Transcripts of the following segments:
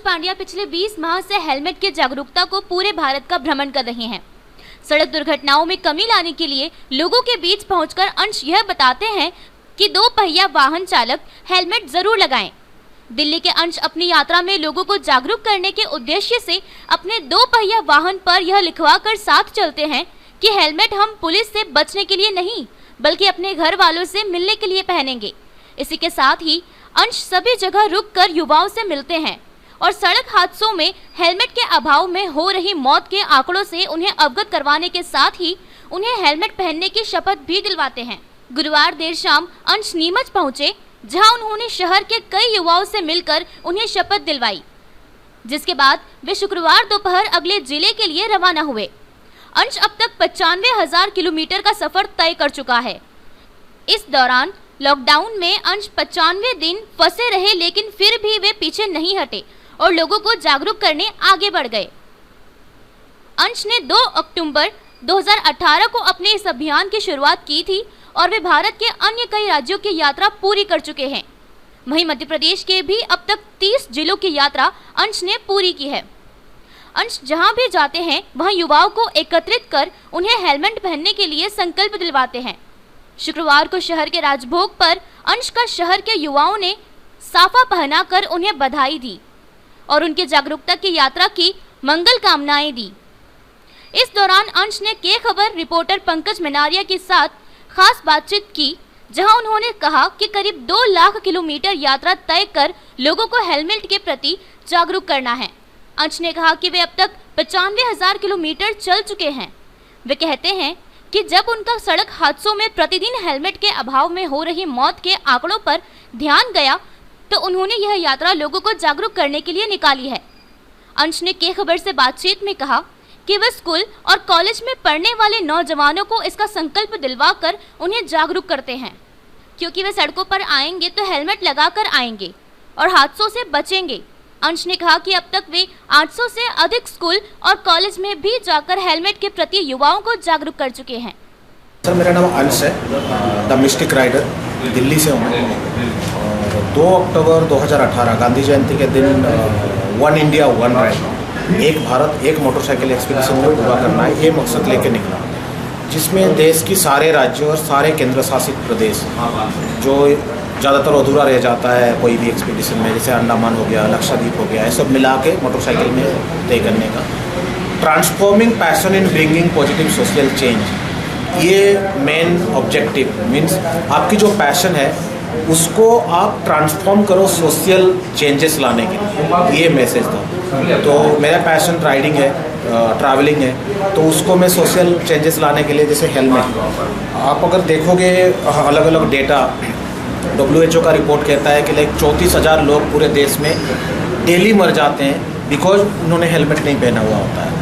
पांड्या पिछले 20 माह से हेलमेट की जागरूकता को पूरे भारत का भ्रमण कर रहे हैं। सड़क दुर्घटनाओं में कमी लाने के लिए लोगों के बीच पहुंचकर अंश यह बताते हैं कि 2 पहिया वाहन चालक हेलमेट जरूर लगाएं। दिल्ली के अंश अपनी यात्रा में लोगों को जागरूक करने के उद्देश्य से अपने 2 पहिया वाहन पर यह लिखवा कर साथ चलते हैं कि हेलमेट हम पुलिस से बचने के लिए नहीं बल्कि अपने घर वालों से मिलने के लिए पहनेंगे। इसी के साथ ही अंश सभी जगह रुककर युवाओं से मिलते हैं और सड़क हादसों में हेलमेट के अभाव में हो रही मौत के आंकड़ों से उन्हें अवगत करवाने के साथ ही उन्हें हेलमेट पहनने की शपथ भी दिलवाते हैं। गुरुवार देर शाम अंश नीमच पहुंचे, जहां उन्होंने शहर के कई युवाओं से मिलकर उन्हें शपथ दिलवाई, जिसके बाद वे शुक्रवार दोपहर अगले जिले के लिए रवाना हुए। अंश अब तक 95,000 किलोमीटर का सफर तय कर चुका है। इस दौरान लॉकडाउन में अंश 95 दिन फंसे रहे, लेकिन फिर भी वे पीछे नहीं हटे और लोगों को जागरूक करने आगे बढ़ गए। अंश ने 2 अक्टूबर 2018 को अपने इस अभियान की शुरुआत की थी और वे भारत के अन्य कई राज्यों की यात्रा पूरी कर चुके हैं। वहीं मध्य प्रदेश के भी अब तक 30 जिलों की यात्रा अंश ने पूरी की है। अंश जहां भी जाते हैं वहां युवाओं को एकत्रित कर उन्हें हेलमेट पहनने के लिए संकल्प दिलवाते हैं। शुक्रवार को शहर के राजभोग पर अंश का शहर के युवाओं ने साफा पहनाकर उन्हें बधाई दी और उनकी जागरूकता की यात्रा की मंगल कामनाएं दी। इस दौरान अंश ने के खबर रिपोर्टर पंकज मनारिया के साथ खास बातचीत की, जहां उन्होंने कहा कि करीब 2 लाख किलोमीटर यात्रा तय कर लोगों को हेलमेट के प्रति जागरूक करना है। अंश ने कहा कि वे अब तक 95,000 किलोमीटर चल चुके हैं। वे कहते हैं कि जब उनका सड़क हादसों में प्रतिदिन हेलमेट के अभाव में हो रही मौत के आंकड़ों पर ध्यान गया तो उन्होंने यह यात्रा लोगों को जागरूक करने के लिए निकाली है। अंश ने के खबर से बातचीत में कहा कि वे स्कूल और कॉलेज में पढ़ने वाले नौजवानों को इसका संकल्प दिलवाकर उन्हें जागरूक करते हैं, क्योंकि वे सड़कों पर आएंगे तो हेलमेट लगाकर आएंगे और हादसों से बचेंगे। अंश ने कहा कि अब तक वे 800 से अधिक स्कूल और कॉलेज में भी जाकर हेलमेट के प्रति युवाओं को जागरूक कर चुके हैं। सर, मेरा नाम अंश है, द मिस्टिक राइडर, दिल्ली से हूँ। 2 अक्टूबर 2018 गांधी जयंती के दिन वन इंडिया वन राइड, एक भारत एक मोटरसाइकिल एक्सपीडिशन में पूरा करना है, ये मकसद लेके निकला, जिसमें देश की सारे राज्यों और सारे केंद्र शासित प्रदेश जो ज़्यादातर अधूरा रह जाता है कोई भी एक्सपीडिशन में, जैसे अंडमान हो गया, लक्षद्वीप हो गया, ये सब मिला के मोटरसाइकिल में तय करने का। Transforming passion in bringing positive social change, ये मेन ऑब्जेक्टिव मीन्स आपकी जो पैशन है उसको आप ट्रांसफॉर्म करो सोशल चेंजेस लाने के लिए, ये मैसेज था। तो मेरा पैशन राइडिंग है, ट्रैवलिंग है, तो उसको मैं सोशल चेंजेस लाने के लिए, जैसे हेलमेट, आप अगर देखोगे अलग अलग डेटा, WHO का रिपोर्ट कहता है कि लाइक 34,000 लोग पूरे देश में डेली मर जाते हैं बिकॉज उन्होंने हेलमेट नहीं पहना हुआ होता है।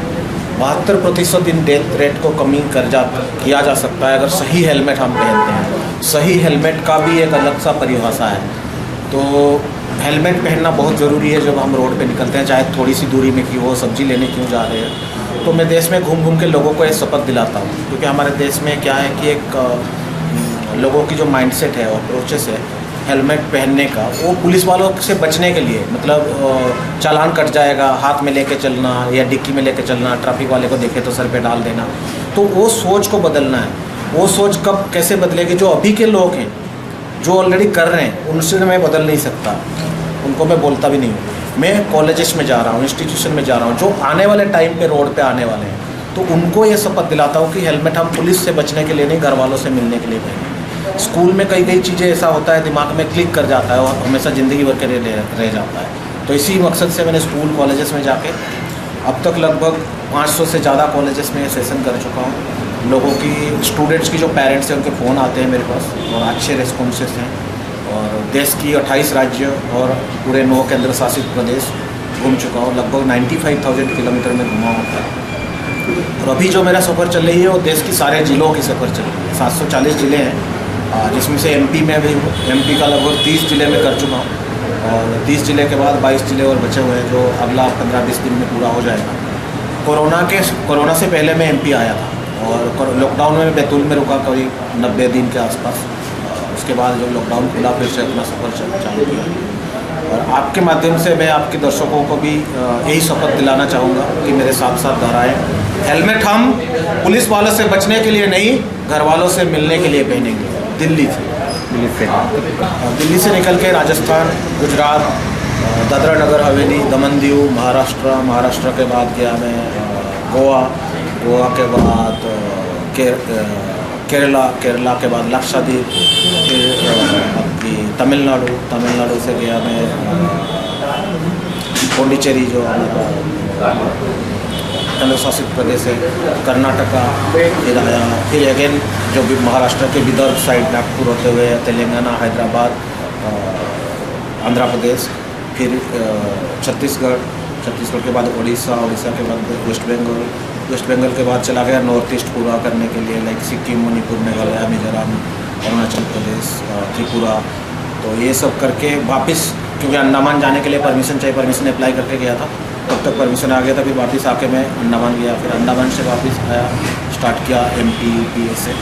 72% इन डेथ रेट को कमी किया जा सकता है अगर सही हेलमेट हम पहनते हैं। सही हेलमेट का भी एक अलग सा परिभाषा है, तो हेलमेट पहनना बहुत ज़रूरी है जब हम रोड पे निकलते हैं, चाहे थोड़ी सी दूरी में क्यों हो, सब्जी लेने क्यों जा रहे हैं। तो मैं देश में घूम घूम के लोगों को ये शपथ दिलाता हूँ, क्योंकि हमारे देश में क्या है कि एक लोगों की जो माइंडसेट है, अप्रोचेस है हेलमेट पहनने का, वो पुलिस वालों से बचने के लिए, मतलब चालान कट जाएगा, हाथ में लेके चलना या डिक्की में लेके चलना, ट्रैफिक वाले को देखे तो सर पे डाल देना, तो वो सोच को बदलना है। वो सोच कब कैसे बदलेगी? जो अभी के लोग हैं जो ऑलरेडी कर रहे हैं उनसे मैं बदल नहीं सकता, उनको मैं बोलता भी नहीं हूँ। मैं कॉलेजेस में जा रहा हूँ, इंस्टीट्यूशन में जा रहा हूँ, जो आने वाले टाइम पे रोड पे आने वाले हैं, तो उनको ये शपथ दिलाता हूँ कि हेलमेट हम पुलिस से बचने के लिए नहीं, घर वालों से मिलने के लिए पहने। स्कूल में कई चीज़ें ऐसा होता है दिमाग में क्लिक कर जाता है और हमेशा ज़िंदगी भर के लिए रह जाता है। तो इसी मकसद से मैंने स्कूल कॉलेजेस में जाके अब तक लगभग 500 से ज़्यादा कॉलेजेस में सेशन कर चुका हूँ। लोगों की, स्टूडेंट्स की जो पेरेंट्स हैं उनके फ़ोन आते हैं मेरे पास और अच्छे रेस्पॉन्सेस हैं, और देश की 28 राज्य और पूरे 9 केंद्र शासित प्रदेश घूम चुका हूँ। लगभग 95,000 किलोमीटर में घुमा होता है। और अभी जो मेरा सफ़र चल रही है वो देश की सारे ज़िलों की सफ़र चल रही है। 740 ज़िले हैं, जिसमें से MP में भी, MP का लगभग 30 ज़िले में कर चुका हूँ और 30 ज़िले के बाद 22 ज़िले और बचे हुए हैं जो अगला 15-20 दिन में पूरा हो जाएगा। कोरोना से पहले मैं MP आया था और लॉकडाउन में बैतूल में रुका करीब 90 दिन के आसपास। उसके बाद जब लॉकडाउन खुला फिर से अपना सफ़र चालू किया। और आपके माध्यम से मैं आपके दर्शकों को भी यही शपथ दिलाना चाहूँगा कि मेरे साथ साथ दोहराएं। हेलमेट हम पुलिस वालों से बचने के लिए नहीं, घर वालों से मिलने के लिए पहनेंगे। दिल्ली से निकल के राजस्थान, गुजरात, दादरा नगर हवेली, दमन दीव, महाराष्ट्र के बाद गया मैं गोवा के बाद केरला के बाद लक्षद्वीप, फिर आपकी तमिलनाडु से गया मैं पौंडीचेरी जो हमारा केंद्र शासित प्रदेश है, कर्नाटका, फिर आया, फिर अगेन जो भी महाराष्ट्र के विदर्भ साइड नागपुर होते हुए तेलंगाना, हैदराबाद, आंध्र प्रदेश, फिर छत्तीसगढ़ के बाद उड़ीसा के बाद वेस्ट बंगाल के बाद चला गया नॉर्थ ईस्ट पूरा करने के लिए, लाइक सिक्किम, मणिपुर, मेघालय, मिजोरम, अरुणाचल प्रदेश, त्रिपुरा। तो ये सब करके वापस, क्योंकि अंडमान जाने के लिए परमिशन चाहिए, परमिशन अप्लाई करके गया था, तब तक परमिशन आ गया था। फिर वापस आके मैं अंडमान गया, फिर अंडमान से वापस आया, स्टार्ट किया MP UP से।